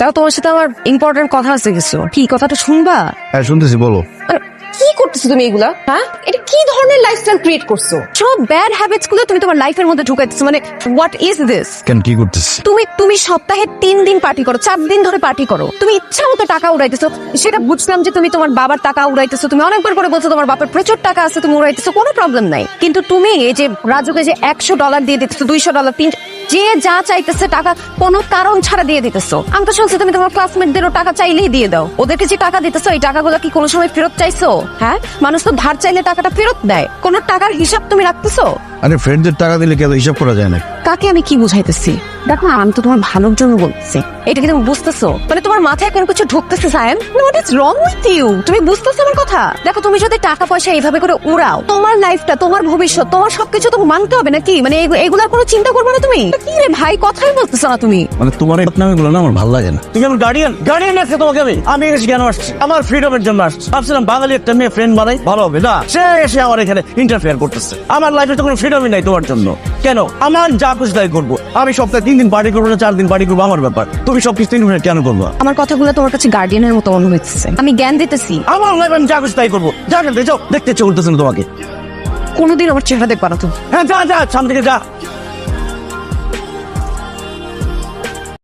তাও তোমার সাথে আমার ইম্পর্টেন্ট কথা আছে কিছু। কি কথাটা শুনবা? হ্যাঁ শুনতেছি, বলো। আরে, কি করতেছো তুমি এগুলা? হ্যাঁ, এটা কি ধরনের লাইফস্টাইল ক্রিয়েট করছো? সব ব্যাড হ্যাবিটস গুলো তুমি তোমার লাইফের মধ্যে ঢুকাইতেছো। মানে হোয়াট ইজ দিস? কেন, কি করতেছি? তুমি সপ্তাহে 3 দিন পার্টি করো, 4 দিন ধরে পার্টি করো। তুমি ইচ্ছা মতো টাকা উড়াইতেছো। সেটা বুঝলাম যে তুমি তোমার বাবার টাকা উড়াইতেছো। তুমি অনেকবার করে বলছো তোমার বাবার প্রচুর টাকা আছে, তুমি উড়াইতেছো, কোনো প্রবলেম নাই। কিন্তু তুমি এই যে রাজুকে যে $100 দিয়ে দিতেছো, $200, যে যা চাইতেছে টাকা কোনো কারণ ছাড়া দিয়ে দিতেছো। আমি তো শুনছি তুমি তোমার ক্লাসমেটদেরও টাকা চাইলেই দিয়ে দাও। ওদেরকে যে টাকা দিতেছো, এই টাকাগুলো কি কোনো সময় ফেরত চাইছো? হ্যাঁ, মানুষ তো ধার চাইলে টাকাটা ফেরত দেয়। কোনো টাকার হিসাব তুমি রাখতেছো? আরে ফ্রেন্ডদের টাকা দিলে কেন হিসাব করা যায় না? কাকে আমি কি বুঝাইতেছি? দেখো, আমি তো তোমার ভালোর জন্য বলতেছি। এটা কি তুমি বুঝতেছো? মানে তোমার মাথায় কোনো কিছু ঢুকতেছে Sayem? What is wrong with you? তুমি বুঝতেছো আমার কথা? দেখো, তুমি যদি টাকা পয়সা এইভাবে করে উড়াও, তোমার লাইফটা, তোমার ভবিষ্যৎ, তোমার সবকিছু তো মানতে হবে নাকি? মানে এগুলার কোনো চিন্তা করবে না তুমি? কি রে ভাই, কথাই বলতেছো না তুমি? মানে তোমার এই বদনামিগুলো না আমার ভালো লাগে না। তুমি আমার গার্ডিয়ান আছে তোমাকে। আমি এসে কেন আসছি? আমার ফ্রিডমের জন্য আসছি। ভাবছিলাম বাঙালি একটা মেয়ে ফ্রেন্ড বানাই ভালো হবে, না সে এসে আমার এখানে ইন্টারফেয়ার করতেছে। আমার লাইফে তো কোনো ফ্রিডমই নাই তোমার জন্য। কেন? আমার যা খুশি তাই করবো। আমি সপ্তাহে 3 দিন পার্টি করবো না 4 দিন পার্টি করবো, আমার ব্যাপার। তুমি সবকিছু 3 মিনিট কেন করবো? আমার কথাগুলো তোমার কাছে গার্ডিয়ানের মতো মনে হচ্ছে। আমি জ্ঞান দিতেছি। আমার লাইফ আমি যা খুশি তাই করবো। যা খেলতে যাও, দেখতে ইচ্ছে করতেছে না তোমাকে। কোনোদিন আমার চেহারা দেখবা না তুমি। হ্যাঁ যা সামনে থেকে যা।